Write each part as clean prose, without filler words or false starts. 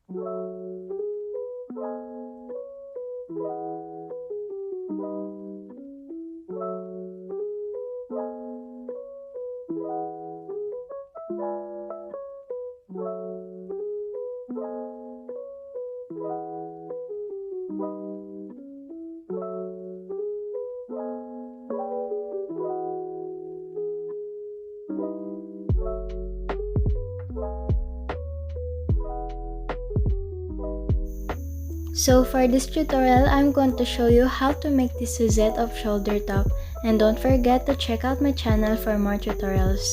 So for this tutorial, I'm going to show you how to make this Suzette of shoulder top, and don't forget to check out my channel for more tutorials.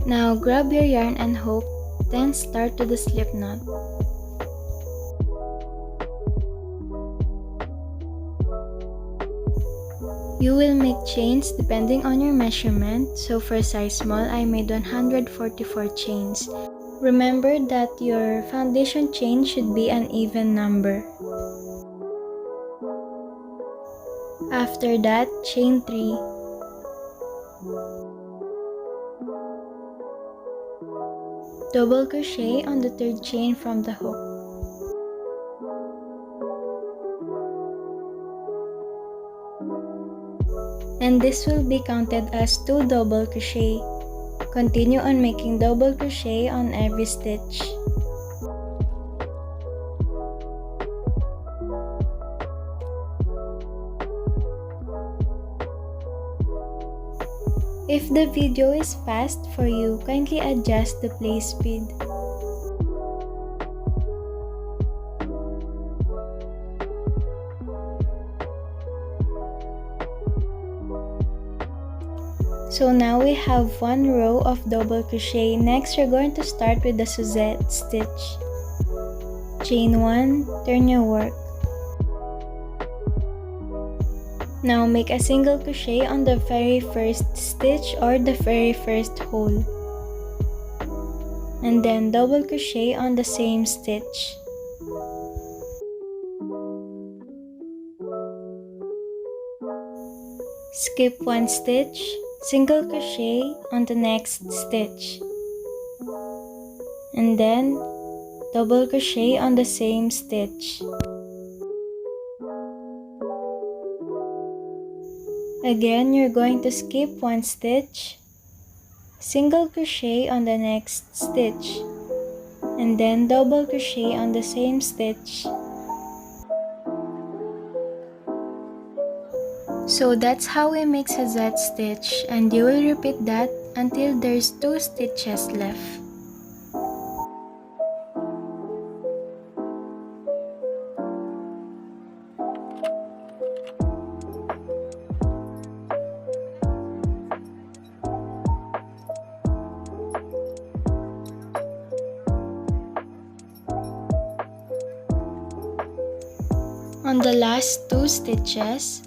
Now grab your yarn and hook, then start to the slip knot. You will make chains depending on your measurement, so for size small I made 144 chains. Remember that your foundation chain should be an even number. After that, chain 3. Double crochet on the third chain from the hook. And this will be counted as 2 double crochet. Continue on making double crochet on every stitch. If the video is fast for you, kindly adjust the play speed. So now we have one row of double crochet. Next, we're going to start with the Suzette stitch. Chain 1, turn your work. Now make a single crochet on the very first stitch or the very first hole. And then double crochet on the same stitch. Skip one stitch, single crochet on the next stitch. And then double crochet on the same stitch. Again, you're going to skip one stitch, single crochet on the next stitch, and then double crochet on the same stitch. So that's how we make Suzette stitch, and you will repeat that until there's 2 stitches left. On the last 2 stitches,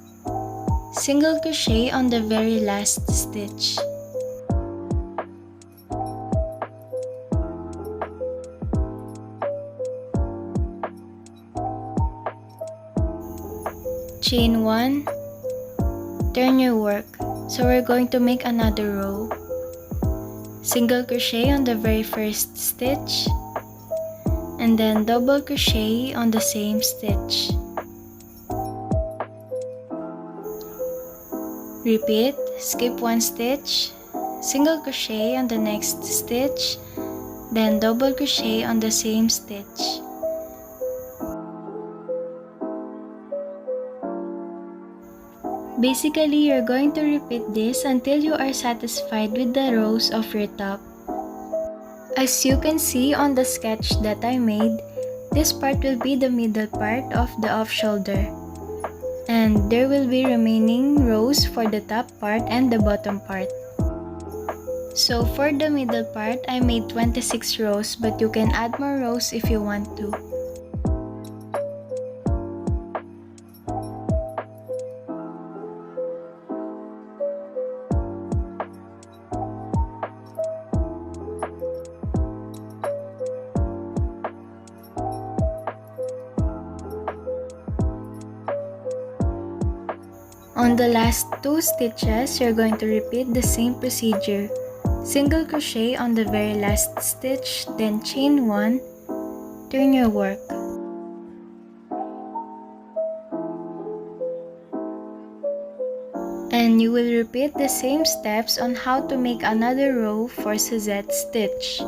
single crochet on the very last stitch. Chain 1, turn your work. So we're going to make another row. Single crochet on the very first stitch, and then double crochet on the same stitch. Repeat, skip one stitch, single crochet on the next stitch, then double crochet on the same stitch. Basically, you're going to repeat this until you are satisfied with the rows of your top. As you can see on the sketch that I made, this part will be the middle part of the off shoulder. And there will be remaining rows for the top part and the bottom part. So for the middle part, I made 26 rows, but you can add more rows if you want to. On the last 2 stitches, you're going to repeat the same procedure. Single crochet on the very last stitch, then chain 1, turn your work. And you will repeat the same steps on how to make another row for Suzette stitch.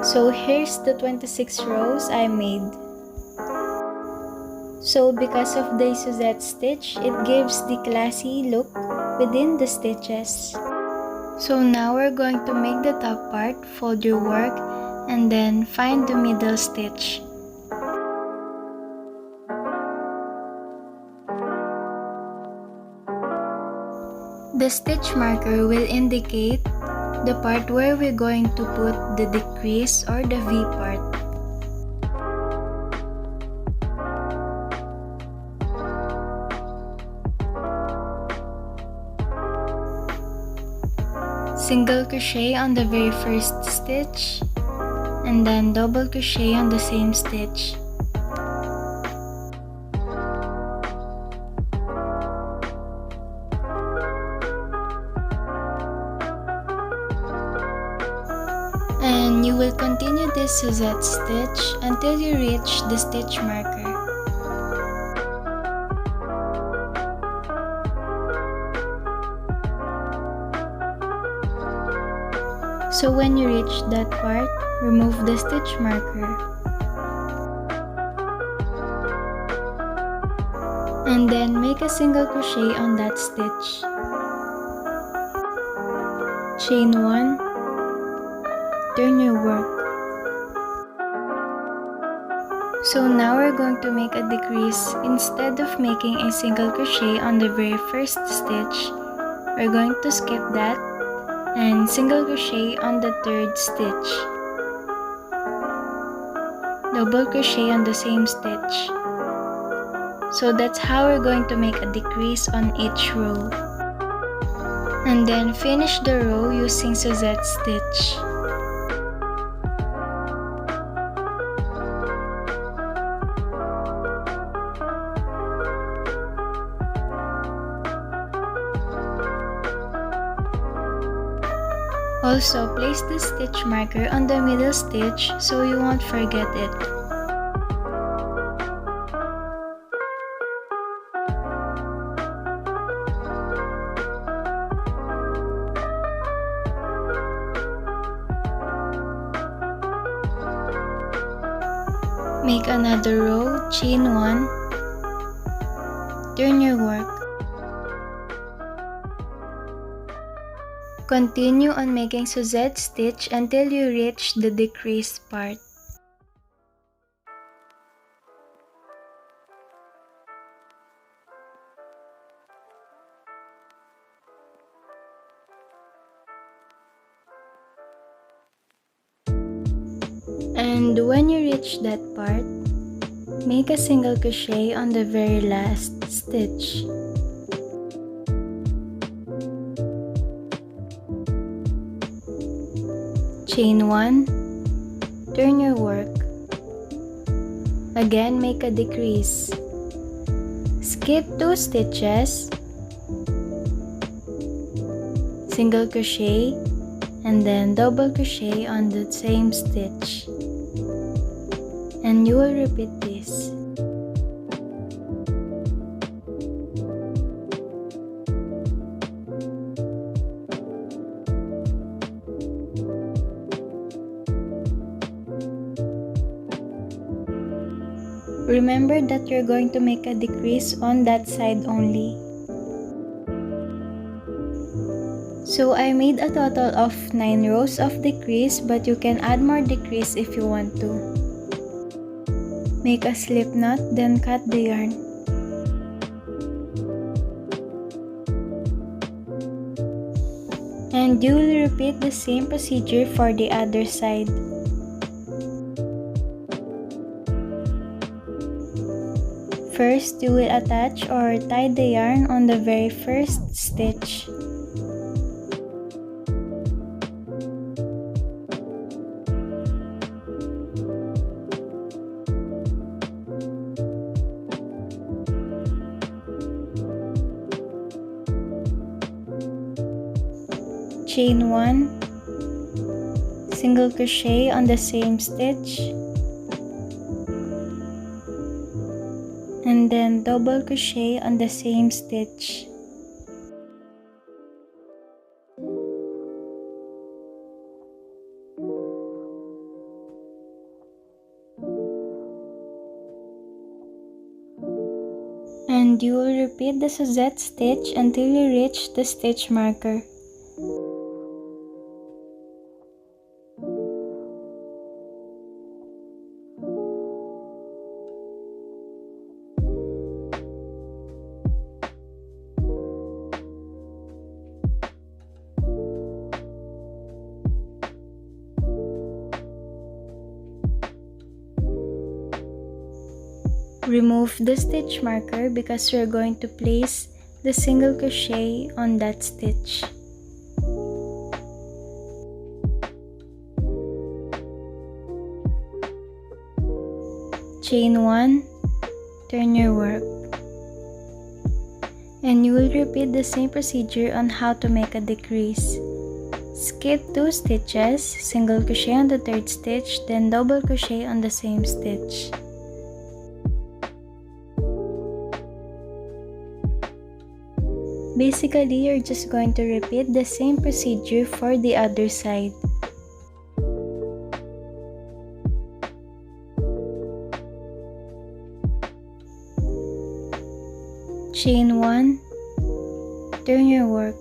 So here's the 26 rows I made. So because of the Suzette stitch, it gives the classy look within the stitches. So now we're going to make the top part, fold your work, and then find the middle stitch. The stitch marker will indicate the part where we're going to put the decrease or the V part. Single crochet on the very first stitch, and then double crochet on the same stitch. And you will continue this Suzette stitch until you reach the stitch marker. So when you reach that part, remove the stitch marker. And then make a single crochet on that stitch. Chain 1, turn your work. So now we're going to make a decrease. Instead of making a single crochet on the very first stitch, we're going to skip that and single crochet on the third stitch. Double crochet on the same stitch. So that's how we're going to make a decrease on each row. And then finish the row using Suzette stitch. Also, place the stitch marker on the middle stitch so you won't forget it. Make another row, chain 1, turn your work. Continue on making Suzette stitch until you reach the decrease part. And when you reach that part, make a single crochet on the very last stitch. Chain 1, turn your work. Again, make a decrease. Skip 2 stitches, single crochet, and then double crochet on the same stitch. And you will repeat this. Remember that you're going to make a decrease on that side only. So I made a total of 9 rows of decrease, but you can add more decrease if you want to. Make a slip knot, then cut the yarn. And you will repeat the same procedure for the other side. First, you will attach or tie the yarn on the very first stitch. Chain 1, single crochet on the same stitch, and then double crochet on the same stitch. And you will repeat the Suzette stitch until you reach the stitch marker. Remove the stitch marker because we're going to place the single crochet on that stitch. Chain 1, turn your work. And you will repeat the same procedure on how to make a decrease. Skip 2 stitches, single crochet on the 3rd stitch, then double crochet on the same stitch. Basically, you're just going to repeat the same procedure for the other side. Chain 1, turn your work.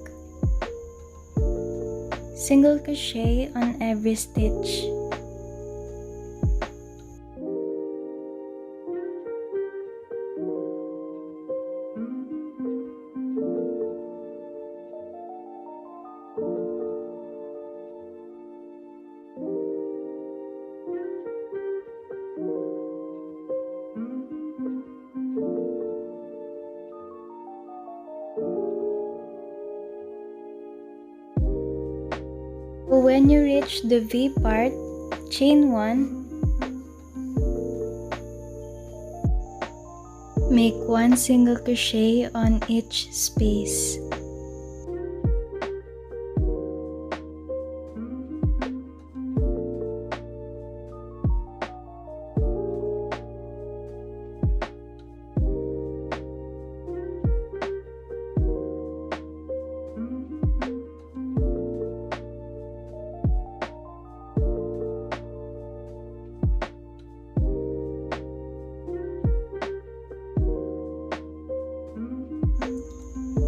Single crochet on every stitch. So when you reach the V part, chain 1, make 1 single crochet on each space.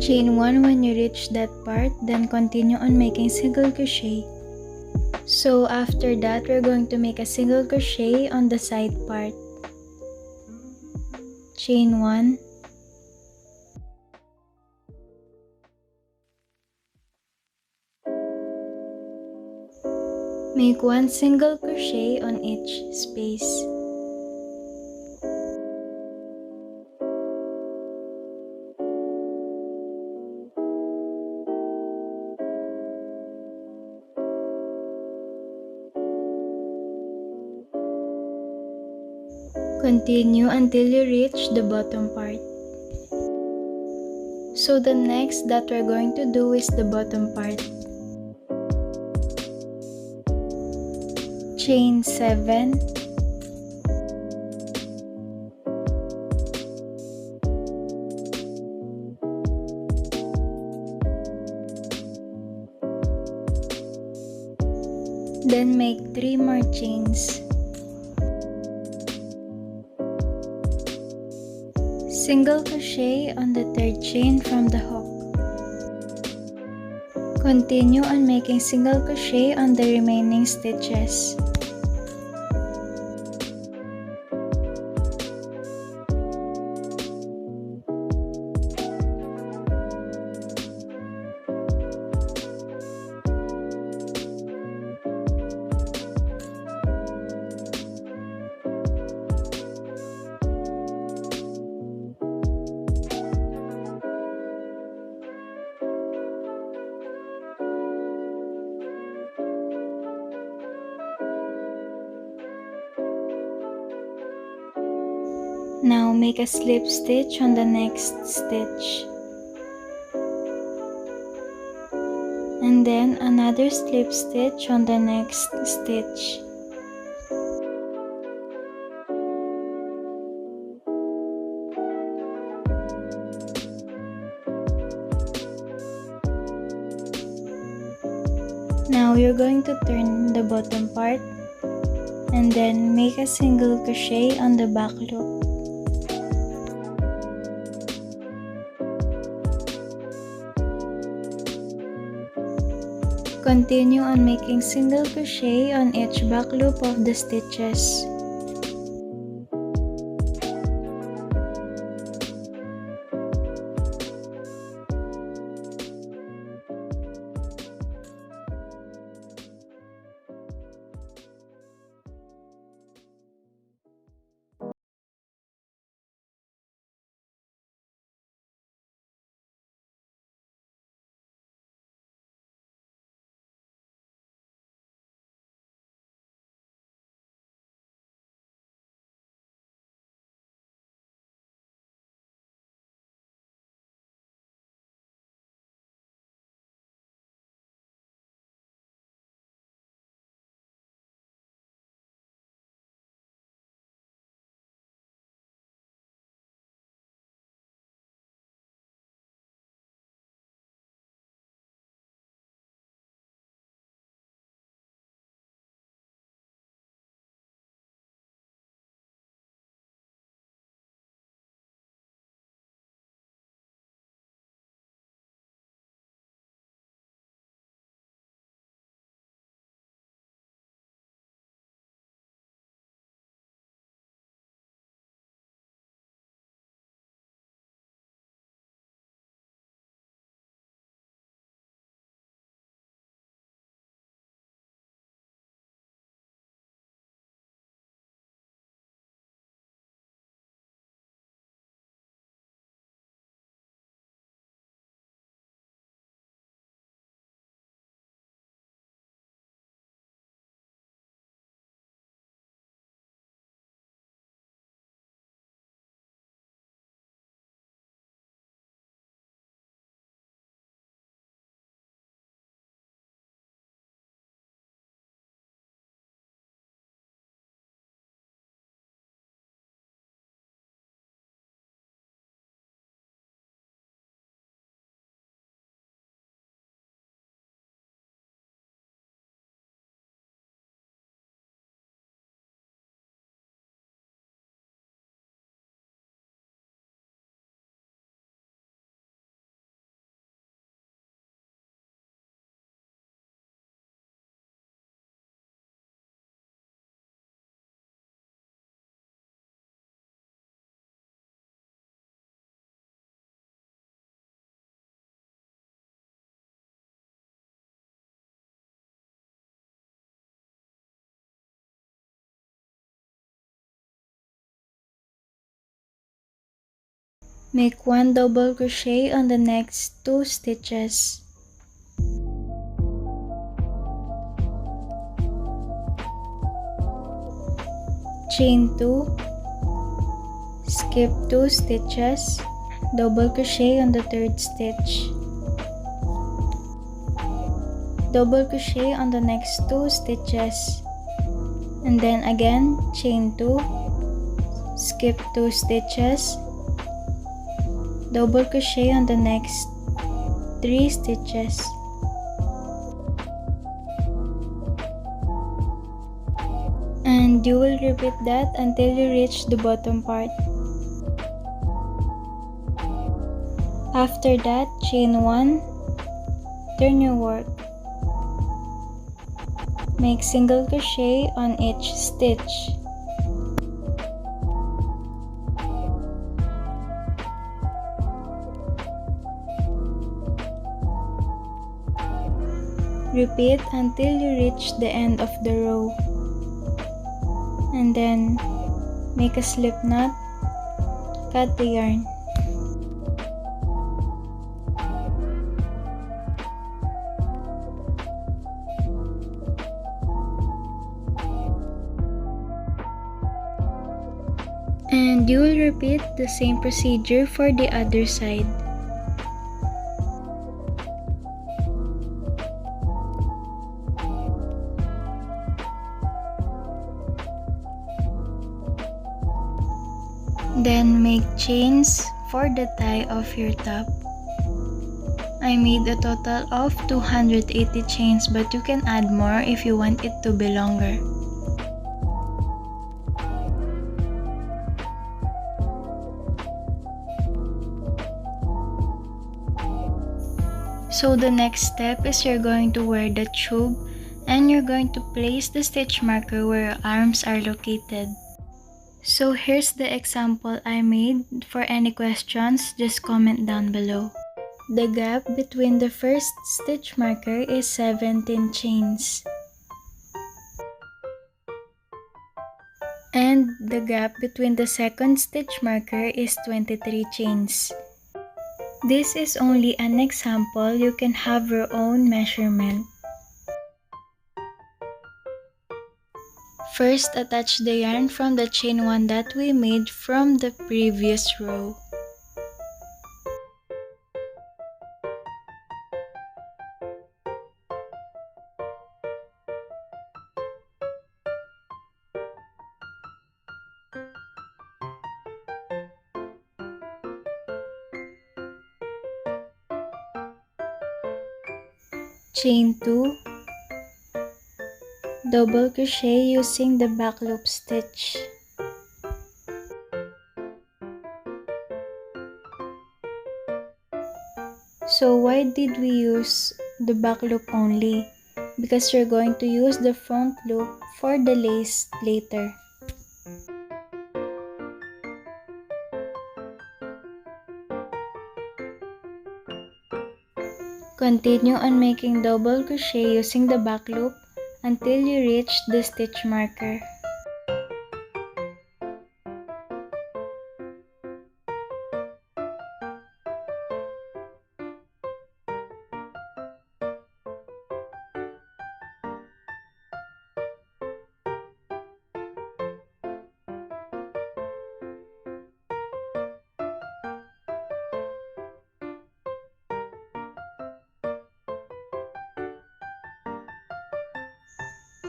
Chain 1 when you reach that part, then continue on making single crochet. So after that, we're going to make a single crochet on the side part. Chain 1, make 1 single crochet on each space. Continue until you reach the bottom part. So the next that we're going to do is the bottom part. Chain 7, then make 3 more chains. Single crochet on the 3rd chain from the hook. Continue on making single crochet on the remaining stitches. Now make a slip stitch on the next stitch. And then another slip stitch on the next stitch. Now you're going to turn the bottom part and then make a single crochet on the back loop. Continue on making single crochet on each back loop of the stitches. Make one double crochet on the next 2 stitches. Chain 2, skip 2 stitches, double crochet on the 3rd stitch. Double crochet on the next 2 stitches, and then again chain 2, skip 2 stitches, double crochet on the next 3 stitches. And you will repeat that until you reach the bottom part. After that, chain 1, turn your work. Make single crochet on each stitch. Repeat until you reach the end of the row. And then make a slip knot, cut the yarn. And you will repeat the same procedure for the other side. Then make chains for the tie of your top. I made a total of 280 chains, but you can add more if you want it to be longer. So the next step is you're going to wear the tube and you're going to place the stitch marker where your arms are located. So here's the example I made. For any questions, just comment down below. The gap between the first stitch marker is 17 chains. And the gap between the second stitch marker is 23 chains. This is only an example. You can have your own measurement. First, attach the yarn from the chain 1 that we made from the previous row. Chain 2, double crochet using the back loop stitch. So why did we use the back loop only? Because you're going to use the front loop for the lace later. Continue on making double crochet using the back loop until you reach the stitch marker.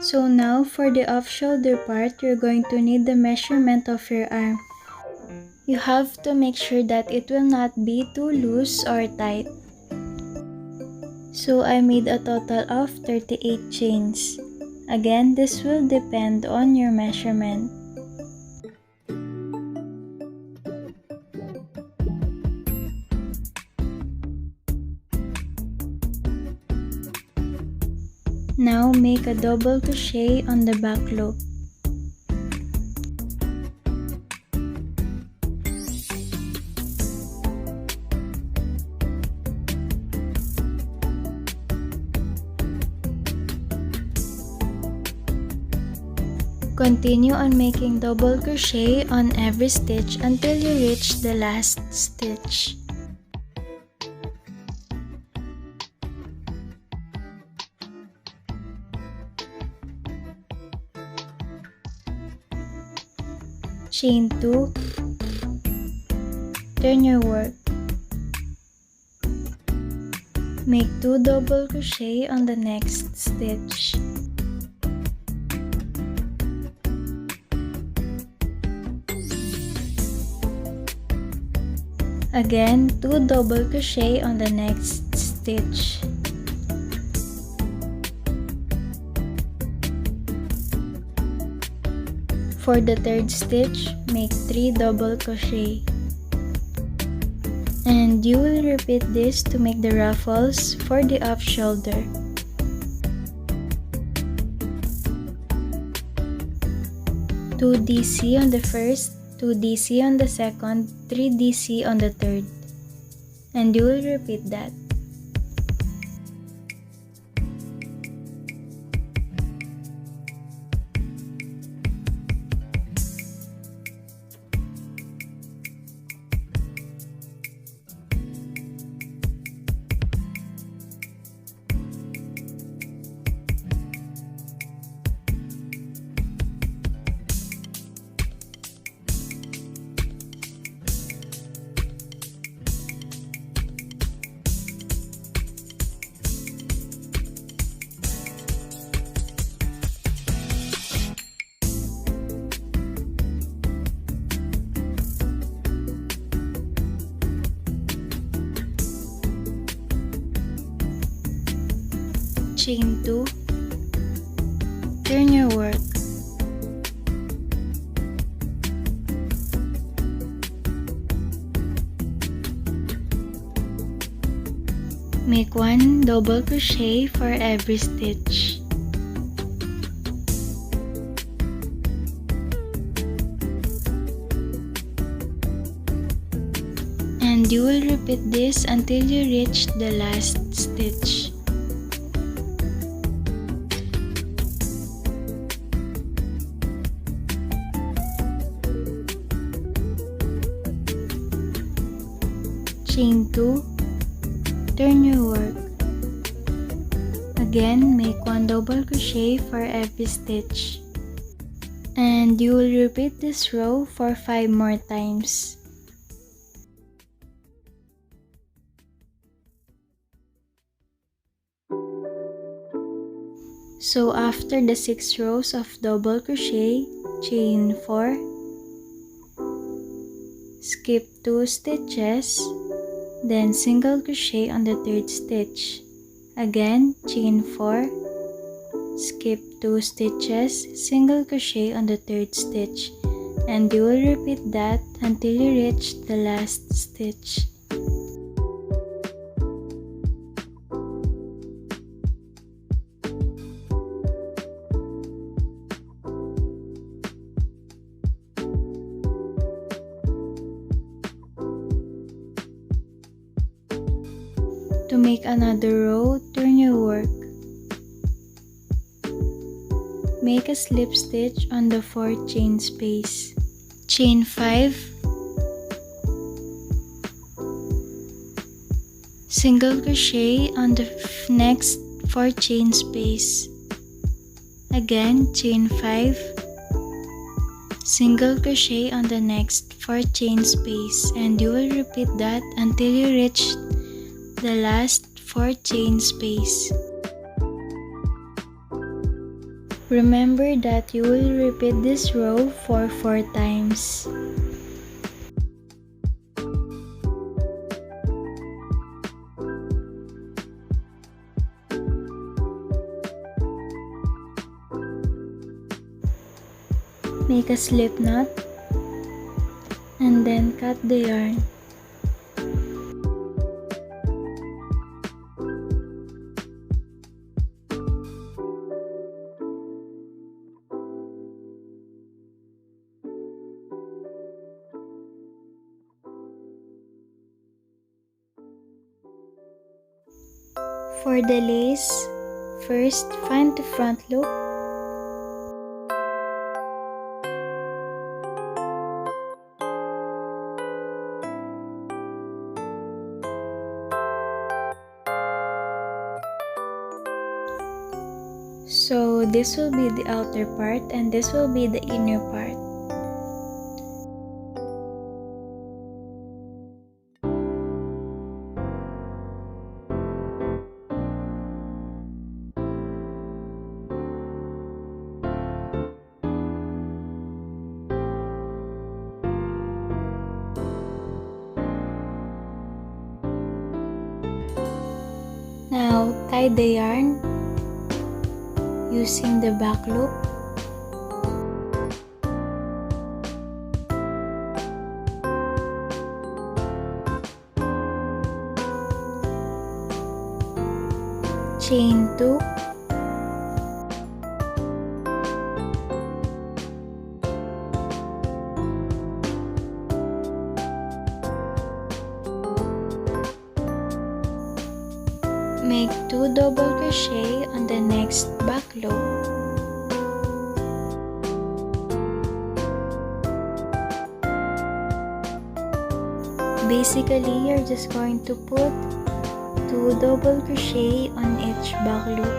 So now for the off-shoulder part, you're going to need the measurement of your arm. You have to make sure that it will not be too loose or tight. So I made a total of 38 chains. Again, this will depend on your measurement. Now make a double crochet on the back loop. Continue on making double crochet on every stitch until you reach the last stitch. Chain 2, turn your work. Make 2 double crochet on the next stitch. Again, 2 double crochet on the next stitch. For the third stitch, make 3 double crochet. And you will repeat this to make the ruffles for the off shoulder. Two DC on the first, 2 DC on the second, 3 DC on the third. And you will repeat that. chain 2, turn your work. Make 1 double crochet for every stitch. And you will repeat this until you reach the last stitch. Chain 2, turn your work. Again, make 1 double crochet for every stitch. And you will repeat this row for 5 more times. So after the 6 rows of double crochet, chain 4, skip 2 stitches, then single crochet on the 3rd stitch. Again, chain 4, skip 2 stitches, single crochet on the 3rd stitch, and you will repeat that until you reach the last stitch. To make another row, turn your work. Make a slip stitch on the 4th chain space. Chain 5, single crochet on the next 4th chain space. Again, chain 5, single crochet on the next 4th chain space, and you will repeat that until you reach the last 4th chain space. Remember that you will repeat this row for 4 times. Make a slip knot and then cut the yarn. For the lace, first find the front loop, so this will be the outer part and this will be the inner part. Now, tie the yarn using the back loop. Chain 2, make 2 double crochet on the next back loop. Basically, you're just going to put 2 double crochet on each back loop.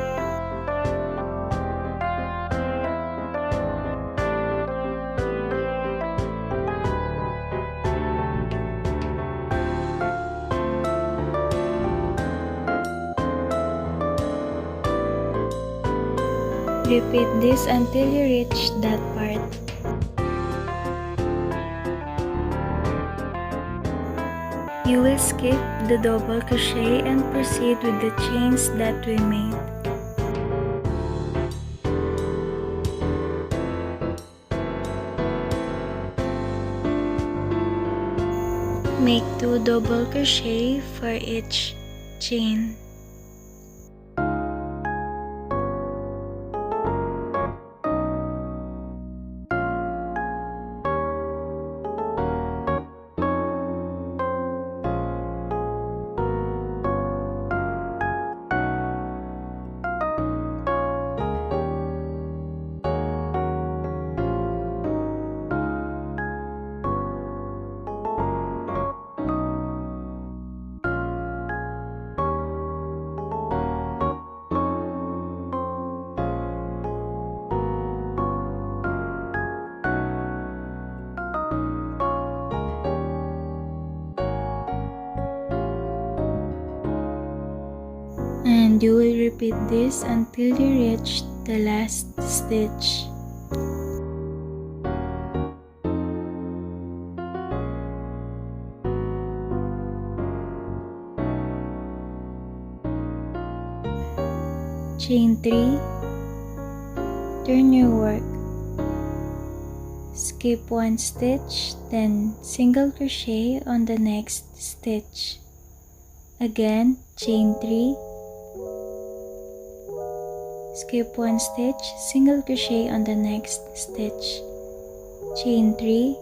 Repeat this until you reach that part. You will skip the double crochet and proceed with the chains that we made. make 2 double crochet for each chain. And you will repeat this until you reach the last stitch. Chain 3, turn your work, skip 1 stitch, then single crochet on the next stitch. Again, chain 3, skip 1 stitch, single crochet on the next stitch. Chain 3,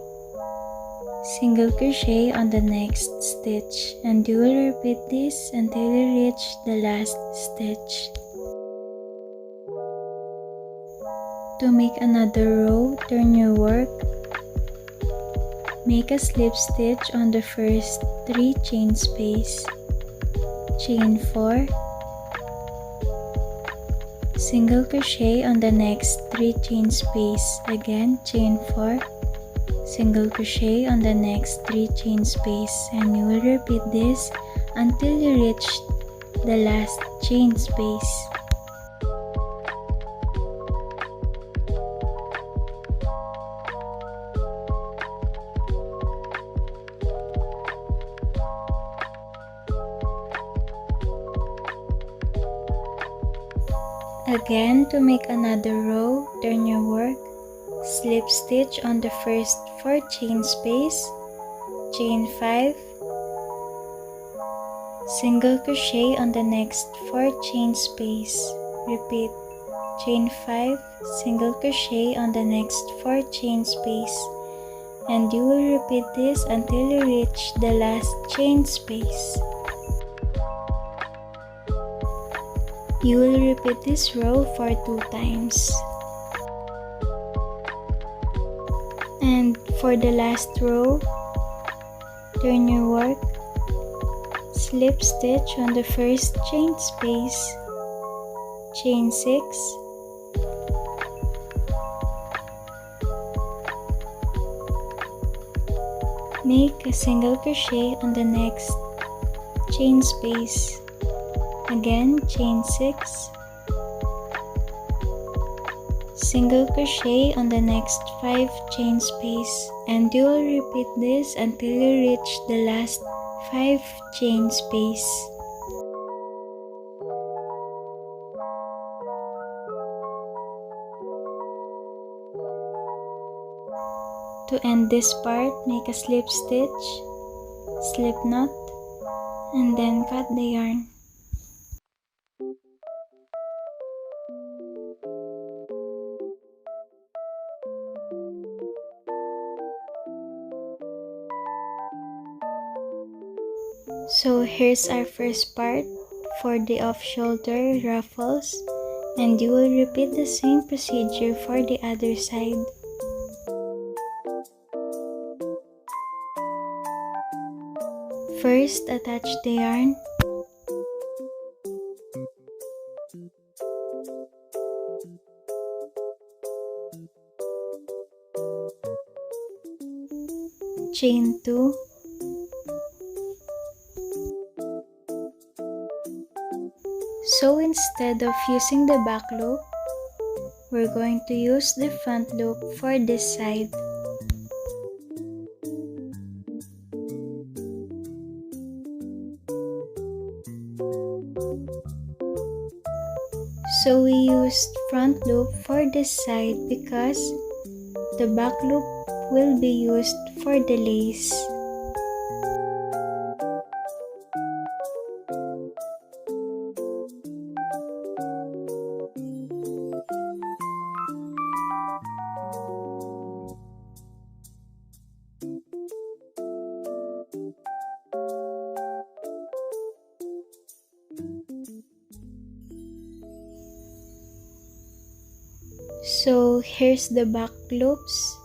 single crochet on the next stitch, and you will repeat this until you reach the last stitch. To make another row, turn your work, make a slip stitch on the first 3 chain space, chain 4, single crochet on the next 3 chain space, again chain 4, single crochet on the next 3 chain space, and you will repeat this until you reach the last chain space. Again, to make another row, turn your work, slip stitch on the first 4 chain space, chain 5, single crochet on the next 4 chain space, repeat, chain 5, single crochet on the next 4 chain space, and you will repeat this until you reach the last chain space. You will repeat this row for 2 times. And for the last row, turn your work, slip stitch on the first chain space, chain 6, make a single crochet on the next chain space, again chain 6, single crochet on the next 5 chain space, and you will repeat this until you reach the last 5 chain space. To end this part, make a slip stitch, slip knot, and then cut the yarn. So here's our first part for the off-shoulder ruffles, and you will repeat the same procedure for the other side. First, attach the yarn. Chain 2. So instead of using the back loop, we're going to use the front loop for this side. So we used front loop for this side because the back loop will be used for the lace. So here's the back loops.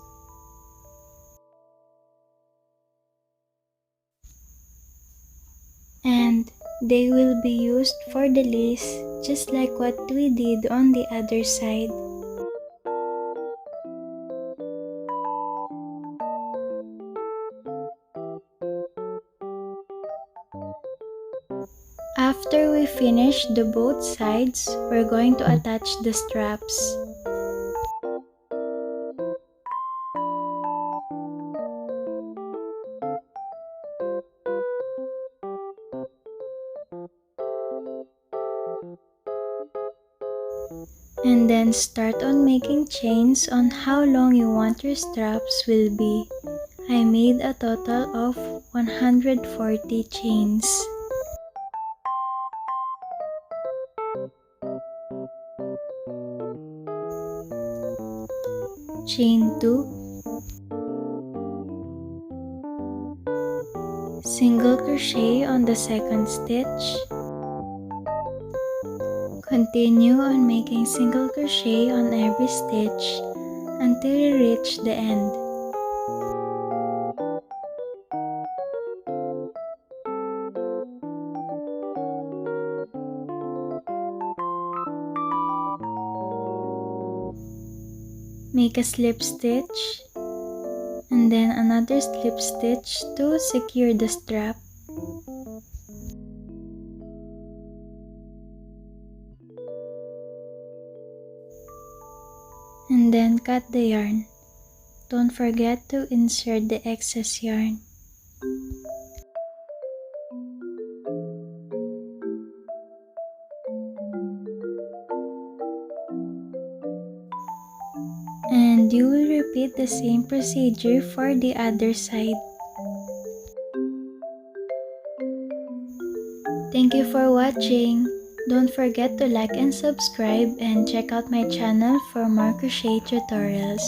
And they will be used for the lace just like what we did on the other side. After we finish the both sides, we're going to attach the straps. And then start on making chains on how long you want your straps will be. I made a total of 140 chains. Chain 2, single crochet on the second stitch. Continue on making single crochet on every stitch until you reach the end. Make a slip stitch and then another slip stitch to secure the strap. And then cut the yarn. Don't forget to insert the excess yarn. And you will repeat the same procedure for the other side. Thank you for watching. Don't forget to like and subscribe and check out my channel for more crochet tutorials.